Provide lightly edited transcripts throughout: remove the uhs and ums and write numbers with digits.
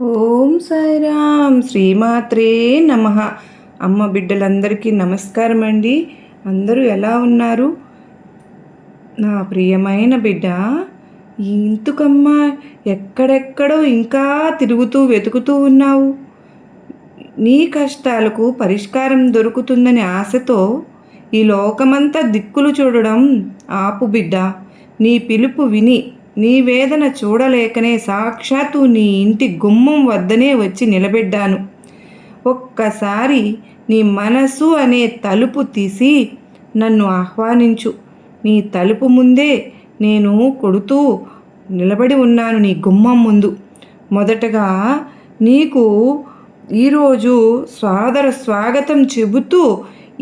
ఓం సాయిరామ్ శ్రీమాత్రే నమః. అమ్మ బిడ్డలందరికీ నమస్కారం అండి. అందరూ ఎలా ఉన్నారు? నా ప్రియమైన బిడ్డ, ఇందుకమ్మా ఎక్కడెక్కడో ఇంకా తిరుగుతూ వెతుకుతూ ఉన్నావు? నీ కష్టాలకు పరిష్కారం దొరుకుతుందని ఆశతో ఈ లోకమంతా దిక్కులు చూడడం ఆపు బిడ్డ. నీ పిలుపు విని నీ వేదన చూడలేకనే సాక్షాత్తు నీ ఇంటి గుమ్మం వద్దనే వచ్చి నిలబెడ్డాను. ఒక్కసారి నీ మనసు అనే తలుపు తీసి నన్ను ఆహ్వానించు. నీ తలుపు ముందే నేను కొడుతూ నిలబడి ఉన్నాను, నీ గుమ్మం ముందు. మొదటగా నీకు ఈరోజు సాదర స్వాగతం చెబుతూ,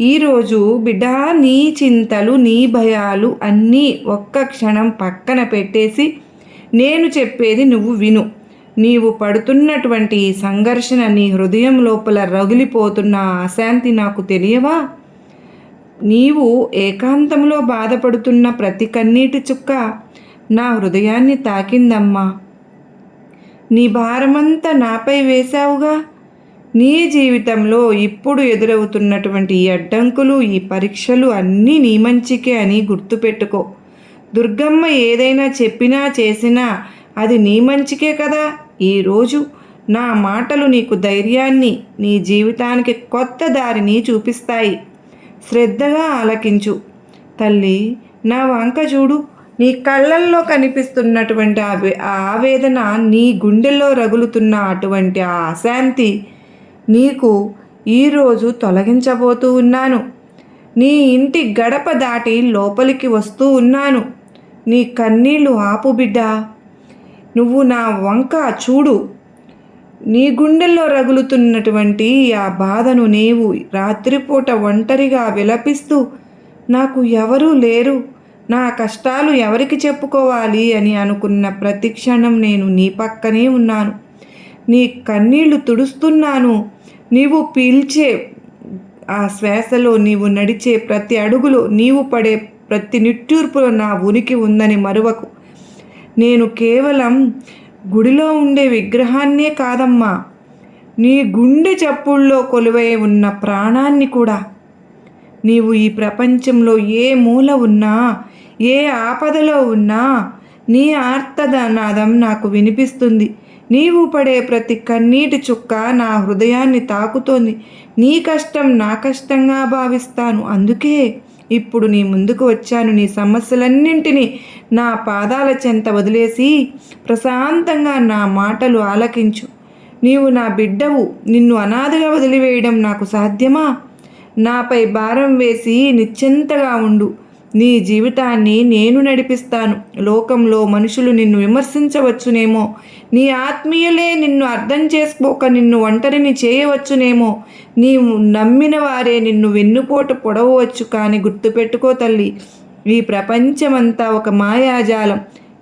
ఈరోజు బిడ్డ నీ చింతలు నీ భయాలు అన్నీ ఒక్క క్షణం పక్కన పెట్టేసి నేను చెప్పేది నువ్వు విను. నీవు పడుతున్నటువంటి సంఘర్షణ, నీ హృదయం లోపల రగిలిపోతున్న అశాంతి నాకు తెలియవా? నీవు ఏకాంతంలో బాధపడుతున్న ప్రతి కన్నీటి చుక్క నా హృదయాన్ని తాకిందమ్మా. నీ భారమంతా నాపై వేశావుగా. నీ జీవితంలో ఇప్పుడు ఎదురవుతున్నటువంటి ఈ అడ్డంకులు, ఈ పరీక్షలు అన్నీ నీ మంచికే అని గుర్తుపెట్టుకో. దుర్గమ్మ ఏదైనా చెప్పినా చేసినా అది నీ మంచికే కదా. ఈరోజు నా మాటలు నీకు ధైర్యాన్ని, నీ జీవితానికి కొత్త దారిని చూపిస్తాయి. శ్రద్ధగా ఆలకించు తల్లి. నా వంక చూడు. నీ కళ్ళల్లో కనిపిస్తున్నటువంటి ఆ ఆవేదన, నీ గుండెల్లో రగులుతున్న అటువంటి ఆ అశాంతి నీకు ఈరోజు తొలగించబోతూ ఉన్నాను. నీ ఇంటి గడప దాటి లోపలికి వస్తూ ఉన్నాను. నీ కన్నీళ్లు ఆపు బిడ్డ. నువ్వు నా వంక చూడు. నీ గుండెల్లో రగులుతున్నటువంటి ఆ బాధను నీవు రాత్రిపూట ఒంటరిగా విలపిస్తూ, నాకు ఎవరూ లేరు, నా కష్టాలు ఎవరికి చెప్పుకోవాలి అని అనుకున్న ప్రతి క్షణం నేను నీ పక్కనే ఉన్నాను. నీ కన్నీళ్లు తుడుస్తున్నాను. నీవు పీల్చే ఆ శ్వాసలో, నీవు నడిచే ప్రతి అడుగులో, నీవు పడే ప్రతి నిట్టూర్పులో నా ఉనికి ఉందని మరువకు. నేను కేవలం గుడిలో ఉండే విగ్రహాన్నే కాదమ్మా, నీ గుండె చప్పుల్లో కొలువై ఉన్న ప్రాణాన్ని కూడా. నీవు ఈ ప్రపంచంలో ఏ మూల ఉన్నా, ఏ ఆపదలో ఉన్నా నీ ఆర్తనాదం నాకు వినిపిస్తుంది. నీవు పడే ప్రతి కన్నీటి చుక్క నా హృదయాన్ని తాకుతోంది. నీ కష్టం నా కష్టంగా భావిస్తాను. అందుకే ఇప్పుడు నీ ముందుకు వచ్చాను. నీ సమస్యలన్నింటినీ నా పాదాల చెంత వదిలేసి ప్రశాంతంగా నా మాటలు ఆలకించు. నీవు నా బిడ్డవు. నిన్ను అనాథగా వదిలివేయడం నాకు సాధ్యమా? నాపై భారం వేసి నిశ్చింతగా ఉండు. నీ జీవితాన్ని నేను నడిపిస్తాను. లోకంలో మనుషులు నిన్ను విమర్శించవచ్చునేమో, నీ ఆత్మీయులే నిన్ను అర్థం చేసుకోక నిన్ను ఒంటరిని చేయవచ్చునేమో, నీవు నమ్మిన వారే నిన్ను వెన్నుపోటు పొడవచ్చు. కానీ గుర్తుపెట్టుకో తల్లి, ఈ ప్రపంచమంతా ఒక మాయాజాలం.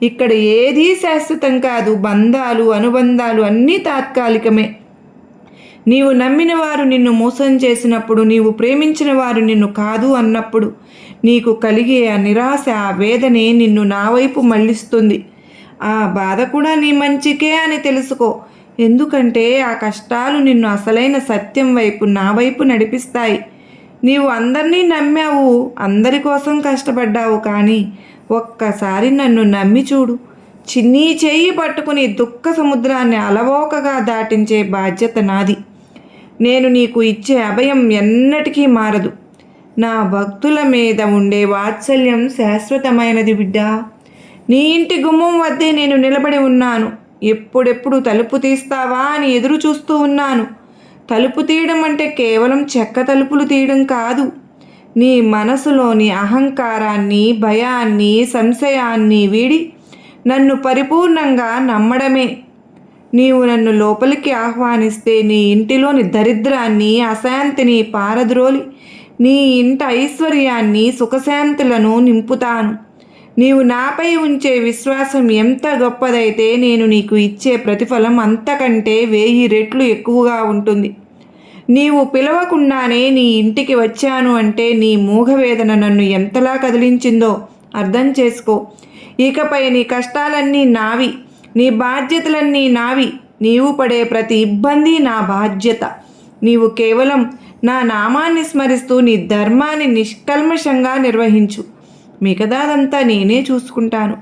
ఇక్కడ ఏదీ శాశ్వతం కాదు. బంధాలు, అనుబంధాలు అన్నీ తాత్కాలికమే. నీవు నమ్మిన వారు నిన్ను మోసం చేసినప్పుడు, నీవు ప్రేమించిన వారు నిన్ను కాదు అన్నప్పుడు నీకు కలిగే ఆ నిరాశ, ఆ వేదనే నిన్ను నా వైపు మళ్ళిస్తుంది. ఆ బాధ కూడా నీ మంచికే అని తెలుసుకో. ఎందుకంటే ఆ కష్టాలు నిన్ను అసలైన సత్యం వైపు, నా వైపు నడిపిస్తాయి. నీవు అందరినీ నమ్మావు, అందరి కోసం కష్టపడ్డావు. కానీ ఒక్కసారి నన్ను నమ్మి చూడు. చిన్ని చెయ్యి పట్టుకుని దుఃఖ సముద్రాన్ని అలవోకగా దాటించే బాధ్యత నాది. నేను నీకు ఇచ్చే అభయం ఎన్నటికీ మారదు. నా భక్తుల మీద ఉండే వాత్సల్యం శాశ్వతమైనది బిడ్డ. నీ ఇంటి గుమ్మం వద్దే నేను నిలబడి ఉన్నాను. ఎప్పుడెప్పుడు తలుపు తీస్తావా అని ఎదురు చూస్తూ ఉన్నాను. తలుపు తీయడం అంటే కేవలం చెక్క తలుపులు తీయడం కాదు. నీ మనసులోని అహంకారాన్ని, భయాన్ని, సంశయాన్ని వీడి నన్ను పరిపూర్ణంగా నమ్మడమే. నీవు నన్ను లోపలికి ఆహ్వానిస్తే నీ ఇంటిలోని దరిద్రాన్ని, అశాంతిని పారద్రోలి నీ ఇంట ఐశ్వర్యాన్ని, సుఖశాంతులను నింపుతాను. నీవు నాపై ఉంచే విశ్వాసం ఎంత గొప్పదైతే నేను నీకు ఇచ్చే ప్రతిఫలం అంతకంటే 1000 రెట్లు ఎక్కువగా ఉంటుంది. నీవు పిలవకుండానే నీ ఇంటికి వచ్చాను అంటే నీ మూగవేదన నన్ను ఎంతలా కదిలించిందో అర్థం చేసుకో. ఇకపై నీ కష్టాలన్నీ నావి, నీ బాధ్యతలన్నీ నావి. నీవు పడే ప్రతి ఇబ్బంది నా బాధ్యత. నీవు కేవలం నా నామాన్ని స్మరిస్తూ నీ ధర్మాన్ని నిష్కల్మషంగా నిర్వహించు. మిగతాదంతా నేనే చూసుకుంటాను.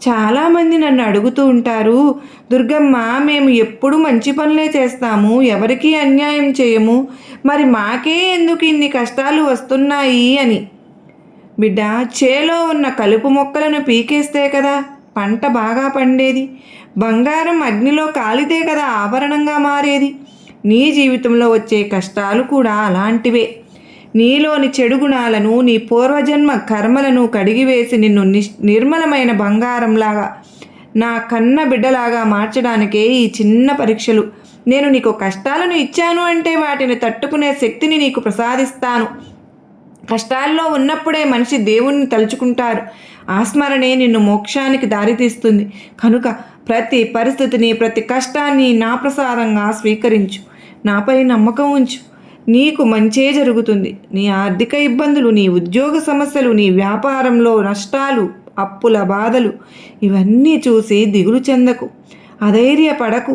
చాలామంది నన్ను అడుగుతూ ఉంటారు, దుర్గమ్మ, మేము ఎప్పుడు మంచి పనులే చేస్తాము, ఎవరికీ అన్యాయం చేయము, మరి మాకే ఎందుకు ఇన్ని కష్టాలు వస్తున్నాయి అని. బిడ్డ, చేలో ఉన్న కలుపు మొక్కలను పీకేస్తే కదా పంట బాగా పండేది. బంగారం అగ్నిలో కాలితే కదా ఆభరణంగా మారేది. నీ జీవితంలో వచ్చే కష్టాలు కూడా అలాంటివే. నీలోని చెడు గుణాలను, నీ పూర్వజన్మ కర్మలను కడిగివేసి నిన్ను నిర్మలమైన బంగారంలాగా, నా కన్న బిడ్డలాగా మార్చడానికే ఈ చిన్న పరీక్షలు. నేను నీకు కష్టాలను ఇచ్చాను అంటే వాటిని తట్టుకునే శక్తిని నీకు ప్రసాదిస్తాను. కష్టాల్లో ఉన్నప్పుడే మనిషి దేవుణ్ణి తలుచుకుంటారు. ఆ స్మరణే నిన్ను మోక్షానికి దారితీస్తుంది. కనుక ప్రతి పరిస్థితిని, ప్రతి కష్టాన్ని నా ప్రసాదంగా స్వీకరించు. నాపై నమ్మకం ఉంచు. నీకు మంచే జరుగుతుంది. నీ ఆర్థిక ఇబ్బందులు, నీ ఉద్యోగ సమస్యలు, నీ వ్యాపారంలో నష్టాలు, అప్పుల బాధలు ఇవన్నీ చూసి దిగులు చెందకు, అధైర్యపడకు.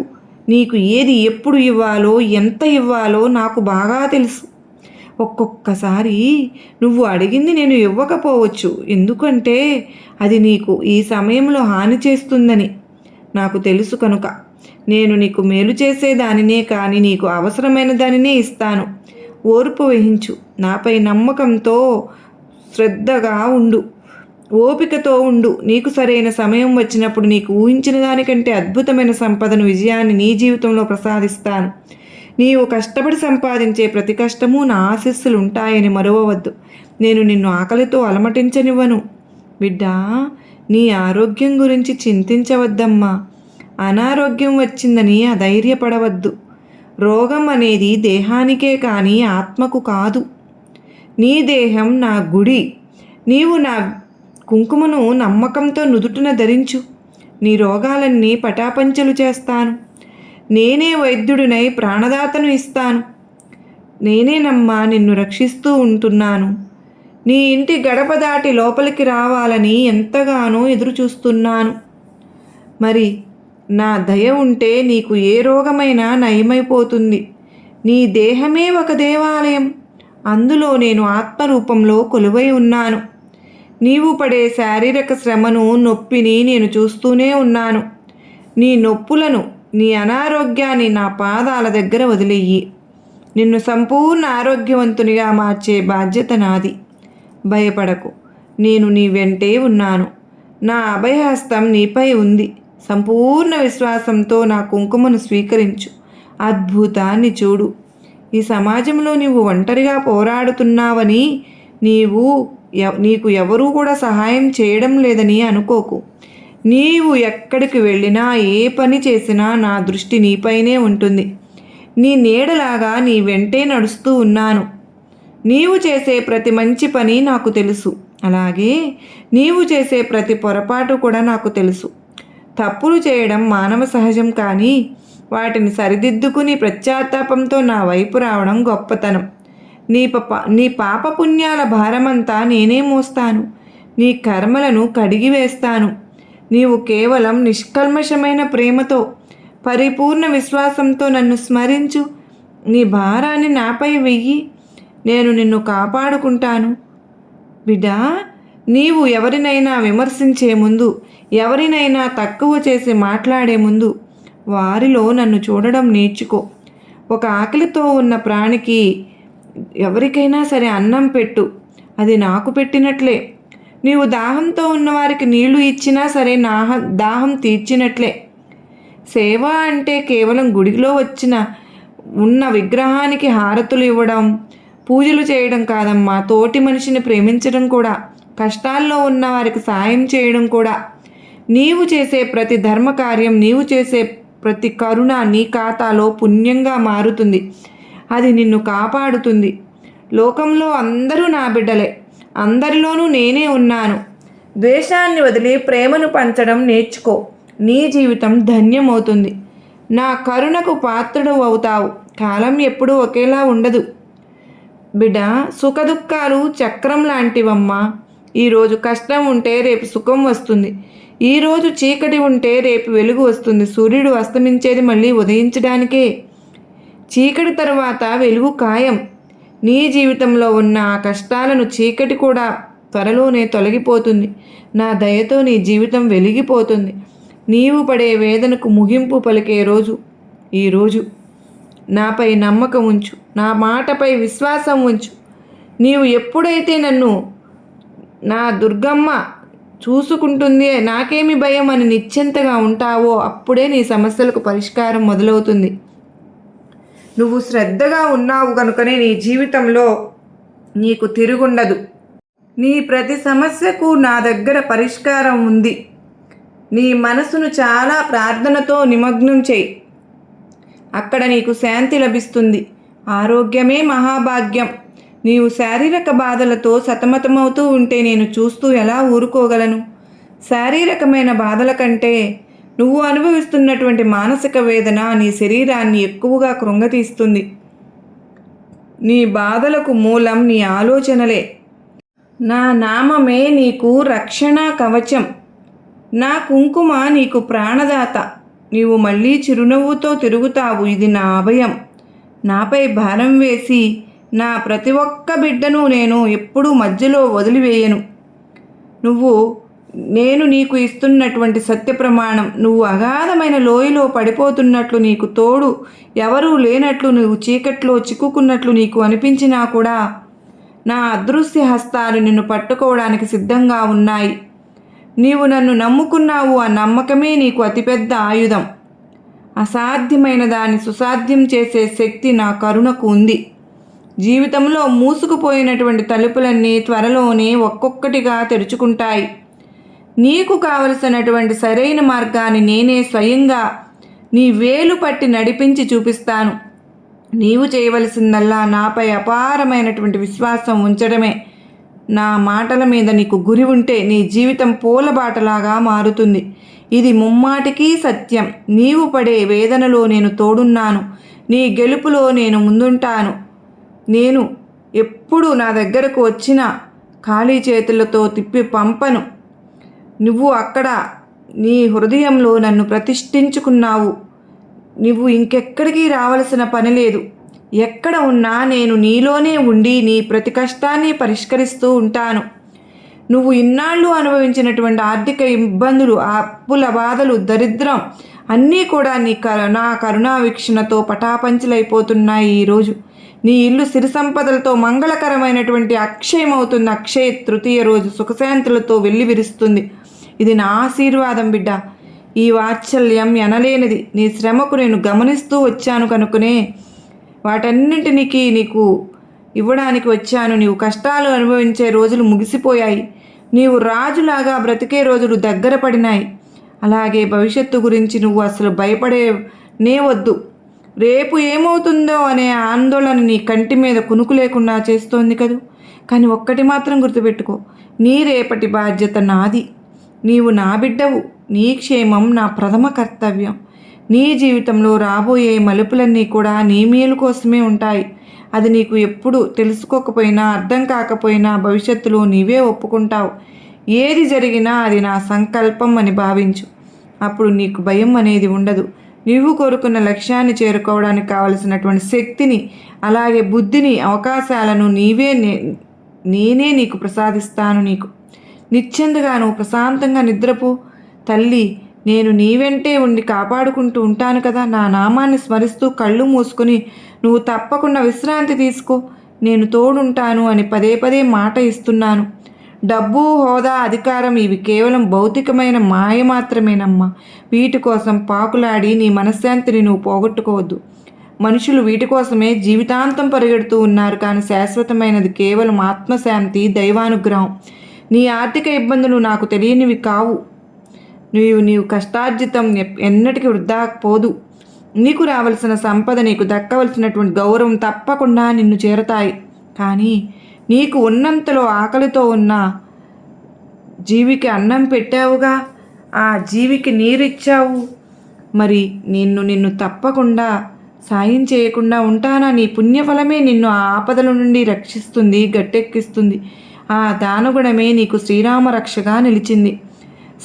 నీకు ఏది ఎప్పుడు ఇవ్వాలో, ఎంత ఇవ్వాలో నాకు బాగా తెలుసు. ఒక్కొక్కసారి నువ్వు అడిగింది నేను ఇవ్వకపోవచ్చు, ఎందుకంటే అది నీకు ఈ సమయంలో హాని చేస్తుందని నాకు తెలుసు. కనుక నేను నీకు మేలు చేసేదానినే కానీ నీకు అవసరమైన దానినే ఇస్తాను. ఓర్పు వహించు. నాపై నమ్మకంతో శ్రద్ధగా ఉండు, ఓపికతో ఉండు. నీకు సరైన సమయం వచ్చినప్పుడు నీకు ఊహించిన దానికంటే అద్భుతమైన సంపదను, విజయాన్ని నీ జీవితంలో ప్రసాదిస్తాను. నీవు కష్టపడి సంపాదించే ప్రతి కష్టము నా ఆశీస్సులు ఉంటాయని మరువవద్దు. నేను నిన్ను ఆకలితో అలమటించనివ్వను. బిడ్డా, నీ ఆరోగ్యం గురించి చింతించవద్దమ్మా. అనారోగ్యం వచ్చిందని అధైర్యపడవద్దు. రోగం అనేది దేహానికే కానీ ఆత్మకు కాదు. నీ దేహం నా గుడి. నీవు నా కుంకుమను నమ్మకంతో నుదుటిన ధరించు. నీ రోగాలన్నీ పటాపంచలు చేస్తాను. నేనే వైద్యుడినై ప్రాణదాతను ఇస్తాను. నేనేనమ్మా నిన్ను రక్షిస్తూ ఉంటున్నాను. నీ ఇంటి గడప దాటి లోపలికి రావాలని ఎంతగానో ఎదురు చూస్తున్నాను. మరి నా దయ ఉంటే నీకు ఏ రోగమైనా నయమైపోతుంది. నీ దేహమే ఒక దేవాలయం. అందులో నేను ఆత్మరూపంలో కొలువై ఉన్నాను. నీవు పడే శారీరక శ్రమను, నొప్పిని నేను చూస్తూనే ఉన్నాను. నీ నొప్పులను, నీ అనారోగ్యాన్ని నా పాదాల దగ్గర వదిలేయి. నిన్ను సంపూర్ణ ఆరోగ్యవంతునిగా మార్చే బాధ్యత నాది. భయపడకు, నేను నీ వెంటే ఉన్నాను. నా అభయహస్తం నీపై ఉంది. సంపూర్ణ విశ్వాసంతో నా కుంకుమను స్వీకరించు. అద్భుతాన్ని చూడు. ఈ సమాజంలో నీవు ఒంటరిగా పోరాడుతున్నావని, నీకు ఎవరూ కూడా సహాయం చేయడం లేదని అనుకోకు. నీవు ఎక్కడికి వెళ్ళినా, ఏ పని చేసినా నా దృష్టి నీపైనే ఉంటుంది. నీ నీడలాగా నీ వెంటే నడుస్తూ ఉన్నాను. నీవు చేసే ప్రతి మంచి పని నాకు తెలుసు. అలాగే నీవు చేసే ప్రతి పొరపాటు కూడా నాకు తెలుసు. తప్పులు చేయడం మానవ సహజం, కానీ వాటిని సరిదిద్దుకుని పశ్చాత్తాపంతో నా వైపు రావడం గొప్పతనం. నీ పాపపుణ్యాల భారమంతా నేనే మోస్తాను. నీ కర్మలను కడిగివేస్తాను. నీవు కేవలం నిష్కల్మషమైన ప్రేమతో, పరిపూర్ణ విశ్వాసంతో నన్ను స్మరించు. నీ భారాన్ని నాపై వెయ్యి. నేను నిన్ను కాపాడుకుంటాను. బిడ్డా, నీవు ఎవరినైనా విమర్శించే ముందు, ఎవరినైనా తక్కువ చేసి మాట్లాడే ముందు వారిలో నన్ను చూడడం నేర్చుకో. ఒక ఆకలితో ఉన్న ప్రాణికి ఎవరికైనా సరే అన్నం పెట్టు, అది నాకు పెట్టినట్లే. నీవు దాహంతో ఉన్నవారికి నీళ్లు ఇచ్చినా సరే నా దాహం తీర్చినట్లే. సేవ అంటే కేవలం గుడిలో ఉన్న విగ్రహానికి హారతులు ఇవ్వడం, పూజలు చేయడం కాదమ్మా. తోటి మనిషిని ప్రేమించడం కూడా, కష్టాల్లో ఉన్న వారికి సాయం చేయడం కూడా. నీవు చేసే ప్రతి ధర్మకార్యం, నీవు చేసే ప్రతి కరుణ నీ ఖాతాలో పుణ్యంగా మారుతుంది. అది నిన్ను కాపాడుతుంది. లోకంలో అందరూ నా బిడ్డలే. అందరిలోనూ నేనే ఉన్నాను. ద్వేషాన్ని వదిలి ప్రేమను పంచడం నేర్చుకో. నీ జీవితం ధన్యమవుతుంది. నా కరుణకు పాత్రుడు అవుతావు. కాలం ఎప్పుడూ ఒకేలా ఉండదు బిడ్డ. సుఖదుఖాలు చక్రం లాంటివమ్మా. ఈరోజు కష్టం ఉంటే రేపు సుఖం వస్తుంది. ఈరోజు చీకటి ఉంటే రేపు వెలుగు వస్తుంది. సూర్యుడు అస్తమించేది మళ్ళీ ఉదయించడానికే. చీకటి తరువాత వెలుగు ఖాయం. నీ జీవితంలో ఉన్న ఆ కష్టాలను చీకటి కూడా త్వరలోనే తొలగిపోతుంది. నా దయతో నీ జీవితం వెలిగిపోతుంది. నీవు పడే వేదనకు ముగింపు పలికే రోజు ఈరోజు. నాపై నమ్మకం ఉంచు, నా మాటపై విశ్వాసం ఉంచు. నీవు ఎప్పుడైతే నన్ను నా దుర్గమ్మ చూసుకుంటుంది, నాకేమి భయం అని నిశ్చింతగా ఉంటావో అప్పుడే నీ సమస్యలకు పరిష్కారం మొదలవుతుంది. నువ్వు శ్రద్ధగా ఉన్నావు కనుకనే నీ జీవితంలో నీకు తిరుగుండదు. నీ ప్రతి సమస్యకు నా దగ్గర పరిష్కారం ఉంది. నీ మనసును చాలా ప్రార్థనతో నిమగ్నం చేయి. అక్కడ నీకు శాంతి లభిస్తుంది. ఆరోగ్యమే మహాభాగ్యం. నీవు శారీరక బాధలతో సతమతమవుతూ ఉంటే నేను చూస్తూ ఎలా ఊరుకోగలను? శారీరకమైన బాధల కంటే నువ్వు అనుభవిస్తున్నటువంటి మానసిక వేదన నీ శరీరాన్ని ఎక్కువగా కృంగతీస్తుంది. నీ బాధలకు మూలం నీ ఆలోచనలే. నా నామమే నీకు రక్షణ కవచం. నా కుంకుమ నీకు ప్రాణదాత. నీవు మళ్ళీ చిరునవ్వుతో తిరుగుతావు. ఇది నా అభయం. నాపై భారం వేసి నా ప్రతి ఒక్క బిడ్డను నేను ఎప్పుడూ మధ్యలో వదిలివేయను. నేను నీకు ఇస్తున్నటువంటి సత్య ప్రమాణం. నువ్వు అగాధమైన లోయలో పడిపోతున్నట్లు, నీకు తోడు ఎవరూ లేనట్లు, నువ్వు చీకట్లో చిక్కుకున్నట్లు నీకు అనిపించినా కూడా నా అదృశ్య హస్తాలు నిన్ను పట్టుకోవడానికి సిద్ధంగా ఉన్నాయి. నీవు నన్ను నమ్ముకున్నావు. ఆ నమ్మకమే నీకు అతిపెద్ద ఆయుధం. అసాధ్యమైన దాన్ని సుసాధ్యం చేసే శక్తి నా కరుణకు ఉంది. జీవితంలో మూసుకుపోయినటువంటి తలుపులన్నీ త్వరలోనే ఒక్కొక్కటిగా తెరుచుకుంటాయి. నీకు కావలసినటువంటి సరైన మార్గాన్ని నేనే స్వయంగా నీ వేలు పట్టి నడిపించి చూపిస్తాను. నీవు చేయవలసిందల్లా నాపై అపారమైనటువంటి విశ్వాసం ఉంచడమే. నా మాటల మీద నీకు గురి ఉంటే నీ జీవితం పూలబాటలాగా మారుతుంది. ఇది ముమ్మాటికి సత్యం. నీవు పడే వేదనలో నేను తోడున్నాను. నీ గెలుపులో నేను ముందుంటాను. నేను ఎప్పుడు నా దగ్గరకు వచ్చినా ఖాళీ చేతులతో తిప్పి పంపను. నువ్వు అక్కడ నీ హృదయంలో నన్ను ప్రతిష్ఠించుకున్నావు. నువ్వు ఇంకెక్కడికి రావలసిన పని లేదు. ఎక్కడ ఉన్నా నేను నీలోనే ఉండి నీ ప్రతి కష్టాన్ని పరిష్కరిస్తూ ఉంటాను. నువ్వు ఇన్నాళ్ళు అనుభవించినటువంటి ఆర్థిక ఇబ్బందులు, అప్పుల బాధలు, దరిద్రం అన్నీ కూడా నా కరుణా వీక్షణతో పటాపంచలైపోతున్నాయి. ఈరోజు నీ ఇల్లు సిరి సంపదలతో మంగళకరమైనటువంటి అక్షయమవుతుంది. అక్షయ తృతీయ రోజు సుఖశాంతులతో వెళ్లి విరుస్తుంది. ఇది నా ఆశీర్వాదం బిడ్డ. ఈ వాత్సల్యం ఎనలేనిది. నీ శ్రమకు నేను గమనిస్తూ వచ్చాను కనుకనే వాటన్నింటినీ నీకు ఇవ్వడానికి వచ్చాను. నీవు కష్టాలు అనుభవించే రోజులు ముగిసిపోయాయి. నీవు రాజులాగా బ్రతికే రోజులు దగ్గర పడినాయి. అలాగే భవిష్యత్తు గురించి నువ్వు అసలు భయపడనే వద్దు. రేపు ఏమవుతుందో అనే ఆందోళన నీ కంటి మీద కునుకు లేకుండా చేస్తోంది కదూ. కానీ ఒక్కటి మాత్రం గుర్తుపెట్టుకో, నీ రేపటి బాధ్యత నాది. నీవు నా బిడ్డవు. నీ క్షేమం నా ప్రథమ కర్తవ్యం. నీ జీవితంలో రాబోయే మలుపులన్నీ కూడా నీ మేలు కోసమే ఉంటాయి. అది నీకు ఎప్పుడు తెలుసుకోకపోయినా, అర్థం కాకపోయినా భవిష్యత్తులో నీవే ఒప్పుకుంటావు. ఏది జరిగినా అది నా సంకల్పం అని భావించు. అప్పుడు నీకు భయం అనేది ఉండదు. నీవు కోరుకున్న లక్ష్యాన్ని చేరుకోవడానికి కావలసినటువంటి శక్తిని, అలాగే బుద్ధిని, అవకాశాలను నేనే నీకు ప్రసాదిస్తాను. నీకు నిశ్చింతగా నువ్వు ప్రశాంతంగా నిద్రపో తల్లి. నేను నీ వెంటే ఉండి కాపాడుకుంటూ ఉంటాను కదా. నా నామాన్ని స్మరిస్తూ కళ్ళు మూసుకొని నువ్వు తప్పకుండా విశ్రాంతి తీసుకో. నేను తోడుంటాను అని పదే పదే మాట ఇస్తున్నాను. డబ్బు, హోదా, అధికారం ఇవి కేవలం భౌతికమైన మాయ మాత్రమేనమ్మా. వీటి కోసం పాకులాడి నీ మనశ్శాంతిని నువ్వు పోగొట్టుకోవద్దు. మనుషులు వీటి కోసమే జీవితాంతం పరిగెడుతూ ఉన్నారు. కానీ శాశ్వతమైనది కేవలం ఆత్మశాంతి, దైవానుగ్రహం. నీ ఆర్థిక ఇబ్బందులు నాకు తెలియనివి కావు. నీవు కష్టార్జితం ఎన్నటికీ వృధా పోదు. నీకు రావలసిన సంపద, నీకు దక్కవలసినటువంటి గౌరవం తప్పకుండా నిన్ను చేరతాయి. కానీ నీకు ఉన్నంతలో ఆకలితో ఉన్న జీవికి అన్నం పెట్టావుగా, ఆ జీవికి నీరిచ్చావు. మరి నిన్ను తప్పకుండా సాయం చేయకుండా ఉంటానా? నీ పుణ్యఫలమే నిన్ను ఆ ఆపదల నుండి రక్షిస్తుంది, గట్టెక్కిస్తుంది. ఆ దానగుణమే నీకు శ్రీరామ రక్షగా నిలిచింది.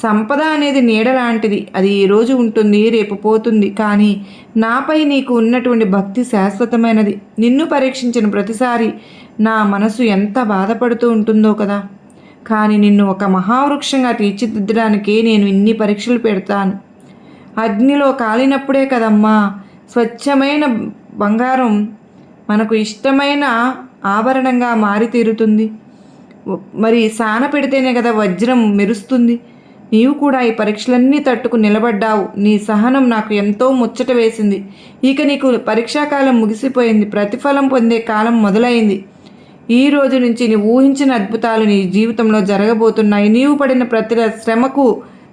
సంపద అనేది నీడ లాంటిది. అది ఈరోజు ఉంటుంది, రేపు పోతుంది. కానీ నాపై నీకు ఉన్నటువంటి భక్తి శాశ్వతమైనది. నిన్ను పరీక్షించిన ప్రతిసారి నా మనసు ఎంత బాధపడుతూ ఉంటుందో కదా. కానీ నిన్ను ఒక మహావృక్షంగా తీర్చిదిద్దడానికే నేను ఇన్ని పరీక్షలు పెడతాను. అగ్నిలో కాలినప్పుడే కదమ్మా స్వచ్ఛమైన బంగారం మనకు ఇష్టమైన ఆభరణంగా మారి తీరుతుంది. మరి సాన పెడితేనే కదా వజ్రం మెరుస్తుంది. నీవు కూడా ఈ పరీక్షలన్నీ తట్టుకు నిలబడ్డావు. నీ సహనం నాకు ఎంతో ముచ్చట వేసింది. ఇక నీకు పరీక్షాకాలం ముగిసిపోయింది. ప్రతిఫలం పొందే కాలం మొదలైంది. ఈ రోజు నుంచి నీ ఊహించిన అద్భుతాలు నీ జీవితంలో జరగబోతున్నాయి. నీవు పడిన ప్రతి శ్రమకు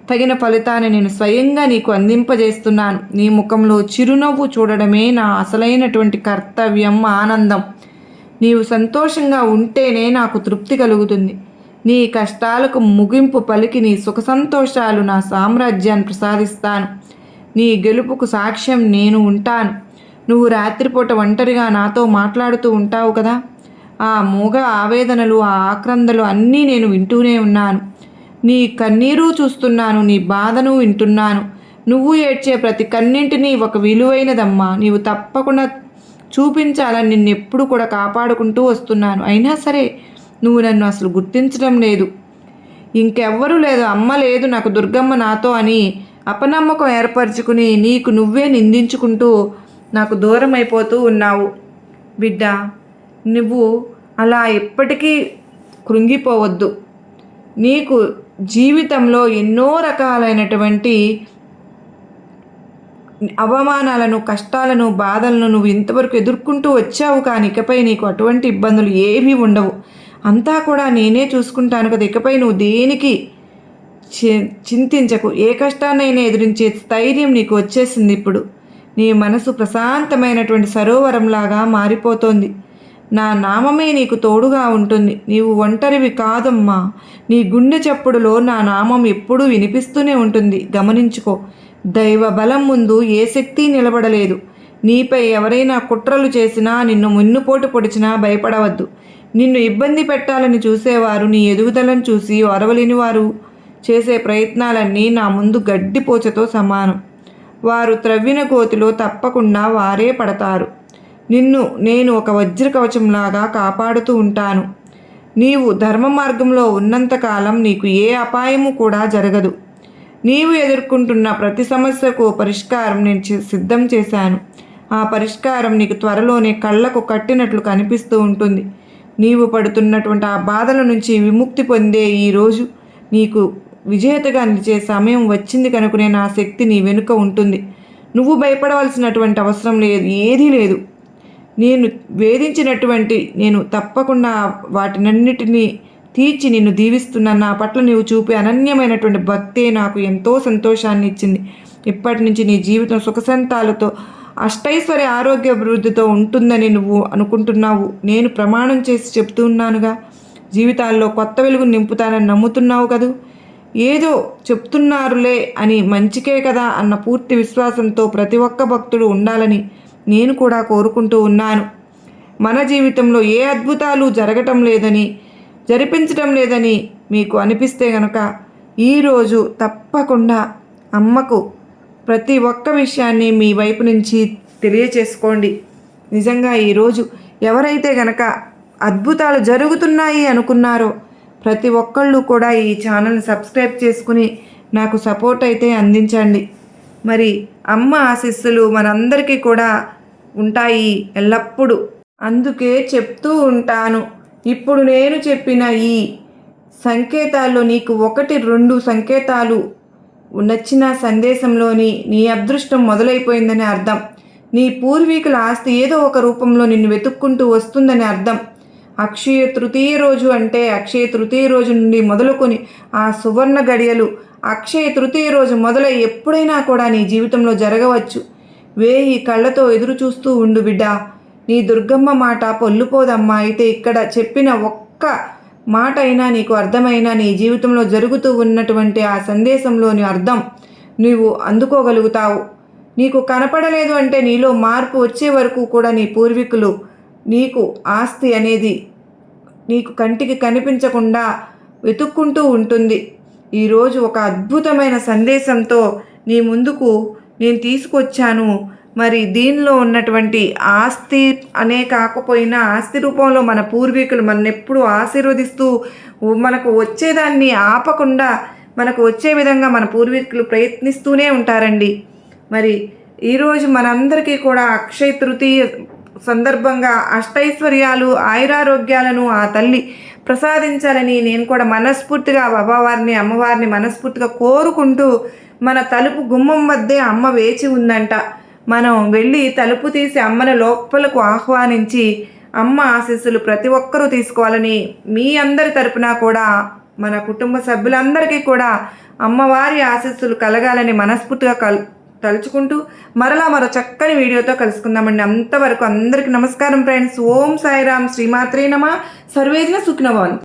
తగిన ఫలితాన్ని నేను స్వయంగా నీకు అందింపజేస్తున్నాను. నీ ముఖంలో చిరునవ్వు చూడడమే నా అసలైనటువంటి కర్తవ్యం, ఆనందం. నీవు సంతోషంగా ఉంటేనే నాకు తృప్తి కలుగుతుంది. నీ కష్టాలకు ముగింపు పలికి నీ సుఖ సంతోషాలు నా సామ్రాజ్యాన్ని ప్రసాదిస్తాను. నీ గెలుపుకు సాక్ష్యం నేను ఉంటాను. నువ్వు రాత్రిపూట ఒంటరిగా నాతో మాట్లాడుతూ ఉంటావు కదా. ఆ మూగ ఆవేదనలు, ఆ ఆక్రందలు అన్నీ నేను వింటూనే ఉన్నాను. నీ కన్నీరు చూస్తున్నాను, నీ బాధను వింటున్నాను. నువ్వు ఏడ్చే ప్రతి కన్నింటినీ ఒక విలువైనదమ్మా. నీవు తప్పకుండా చూపించాలని నిన్నెప్పుడు కూడా కాపాడుకుంటూ వస్తున్నాను. అయినా సరే నువ్వు నన్ను అసలు గుర్తించడం లేదు. ఇంకెవ్వరూ లేదు, అమ్మ లేదు, నాకు దుర్గమ్మ నాతో అని అపనమ్మకం ఏర్పరచుకుని నీకు నువ్వే నిందించుకుంటూ నాకు దూరం అయిపోతూ ఉన్నావు. బిడ్డ, నువ్వు అలా ఎప్పటికీ కృంగిపోవద్దు. నీకు జీవితంలో ఎన్నో రకాలైనటువంటి అవమానాలను, కష్టాలను, బాధలను నువ్వు ఇంతవరకు ఎదుర్కొంటూ వచ్చావు. కానీ ఇకపై నీకు అటువంటి ఇబ్బందులు ఏవీ ఉండవు. అంతా కూడా నేనే చూసుకుంటాను కదా. ఇకపై నువ్వు దేనికి చింతించకు. ఏ కష్టాన్నైనా ఎదురించే స్థైర్యం నీకు వచ్చేసింది. ఇప్పుడు నీ మనసు ప్రశాంతమైనటువంటి సరోవరంలాగా మారిపోతోంది. నా నామమే నీకు తోడుగా ఉంటుంది. నీవు ఒంటరివి కాదమ్మా. నీ గుండె చప్పుడులో నా నామం ఎప్పుడూ వినిపిస్తూనే ఉంటుంది. గమనించుకో. దైవ బలం ముందు ఏ శక్తి నిలబడలేదు. నీపై ఎవరైనా కుట్రలు చేసినా, నిన్ను మున్నుపోటు పొడిచినా భయపడవద్దు. నిన్ను ఇబ్బంది పెట్టాలని చూసేవారు నీ ఎదుగుదలను చూసి ఒరవలేని వారు చేసే ప్రయత్నాలన్నీ నా ముందు గడ్డిపోచతో సమానం. వారు త్రవ్విన గోతిలో తప్పకుండా వారే పడతారు. నిన్ను నేను ఒక వజ్ర కవచంలాగా కాపాడుతూ ఉంటాను. నీవు ధర్మ మార్గంలో ఉన్నంతకాలం నీకు ఏ అపాయము కూడా జరగదు. నీవు ఎదుర్కొంటున్న ప్రతి సమస్యకు పరిష్కారం నేను సిద్ధం చేశాను. ఆ పరిష్కారం నీకు త్వరలోనే కళ్ళకు కట్టినట్లు కనిపిస్తూ ఉంటుంది. నీవు పడుతున్నటువంటి ఆ బాధల నుంచి విముక్తి పొందే ఈరోజు నీకు విజేతగా నిలిచే సమయం వచ్చింది కనుకనే నా శక్తి నీ వెనుక ఉంటుంది. నువ్వు భయపడవలసినటువంటి అవసరం లేదు, ఏదీ లేదు. నేను వేధించినటువంటి నేను తప్పకుండా వాటినన్నిటినీ తీర్చి నిన్ను దీవిస్తున్నాను. నా పట్ల నీవు చూపే అనన్యమైనటువంటి భక్తే నాకు ఎంతో సంతోషాన్ని ఇచ్చింది. ఇప్పటి నుంచి నీ జీవితం సుఖసంతాలతో అష్టైశ్వర్య ఆరోగ్య అభివృద్ధితో ఉంటుందని నువ్వు అనుకుంటున్నావు. నేను ప్రమాణం చేసి చెప్తున్నానుగా. జీవితాల్లో కొత్త వెలుగు నింపుతానని నమ్ముతున్నావు కదూ. ఏదో చెప్తున్నారులే అని మంచికే కదా అన్న పూర్తి విశ్వాసంతో ప్రతి ఒక్క భక్తుడు ఉండాలని నేను కూడా కోరుకుంటూ ఉన్నాను. మన జీవితంలో ఏ అద్భుతాలు జరగటం లేదని, జరిపించటం లేదని మీకు అనిపిస్తే గనక ఈరోజు తప్పకుండా అమ్మకు ప్రతి ఒక్క విషయాన్ని మీ వైపు నుంచి తెలియచేసుకోండి. నిజంగా ఈరోజు ఎవరైతే గనక అద్భుతాలు జరుగుతున్నాయి అనుకున్నారో ప్రతి ఒక్కళ్ళు కూడా ఈ ఛానల్ని సబ్స్క్రైబ్ చేసుకుని నాకు సపోర్ట్ అయితే అందించండి. మరి అమ్మ ఆశీస్సులు మనందరికీ కూడా ఉంటాయి ఎల్లప్పుడూ. అందుకే చెప్తూ ఉంటాను, ఇప్పుడు నేను చెప్పిన ఈ సంకేతాల్లో నీకు 1-2 సంకేతాలు నచ్చిన సందేశంలోని నీ అదృష్టం మొదలైపోయిందని అర్థం. నీ పూర్వీకుల ఆస్తి ఏదో ఒక రూపంలో నిన్ను వెతుక్కుంటూ వస్తుందని అర్థం. అక్షయ తృతీయ రోజు అంటే అక్షయ తృతీయ రోజు నుండి మొదలుకొని ఆ సువర్ణ గడియలు అక్షయ తృతీయ రోజు మొదలై ఎప్పుడైనా కూడా నీ జీవితంలో జరగవచ్చు. 1000 కళ్ళతో ఎదురు చూస్తూ ఉండు బిడ్డ. నీ దుర్గమ్మ మాట పొల్లుపోదమ్మా. అయితే ఇక్కడ చెప్పిన ఒక్క మాట అయినా నీకు అర్థమైనా నీ జీవితంలో జరుగుతూ ఉన్నటువంటి ఆ సందేశంలోని అర్థం నీవు అందుకోగలుగుతావు. నీకు కనపడలేదు అంటే నీలో మార్పు వచ్చే వరకు కూడా నీ పూర్వీకులు నీకు ఆస్తి అనేది నీకు కంటికి కనిపించకుండా వెతుక్కుంటూ ఉంటుంది. ఈరోజు ఒక అద్భుతమైన సందేశంతో నీ ముందుకు నేను తీసుకొచ్చాను. మరి దీనిలో ఉన్నటువంటి ఆస్తి అనే కాకపోయినా ఆస్తి రూపంలో మన పూర్వీకులు మనెప్పుడు ఆశీర్వదిస్తూ మనకు వచ్చేదాన్ని ఆపకుండా మనకు వచ్చే విధంగా మన పూర్వీకులు ప్రయత్నిస్తూనే ఉంటారండి. మరి ఈరోజు మనందరికీ కూడా అక్షయ తృతీయ సందర్భంగా అష్టైశ్వర్యాలు ఆయురారోగ్యాలను ఆ తల్లి ప్రసాదించాలని నేను కూడా మనస్ఫూర్తిగా బాబావారిని అమ్మవారిని మనస్ఫూర్తిగా కోరుకుంటూ, మన తలుపు గుమ్మం వద్దే అమ్మ వేచి ఉందంట. మనం వెళ్ళి తలుపు తీసి అమ్మను లోపలకు ఆహ్వానించి అమ్మ ఆశీస్సులు ప్రతి ఒక్కరూ తీసుకోవాలని మీ అందరి తరపున కూడా మన కుటుంబ సభ్యులందరికీ కూడా అమ్మవారి ఆశీస్సులు కలగాలని మనస్ఫూర్తిగా తలుచుకుంటూ మరో చక్కని వీడియోతో కలుసుకుందామండి. అంతవరకు అందరికీ నమస్కారం ఫ్రెండ్స్. ఓం సాయిరామ్. శ్రీమాత్రే నమః. సర్వేజన సుఖినో భవంతు.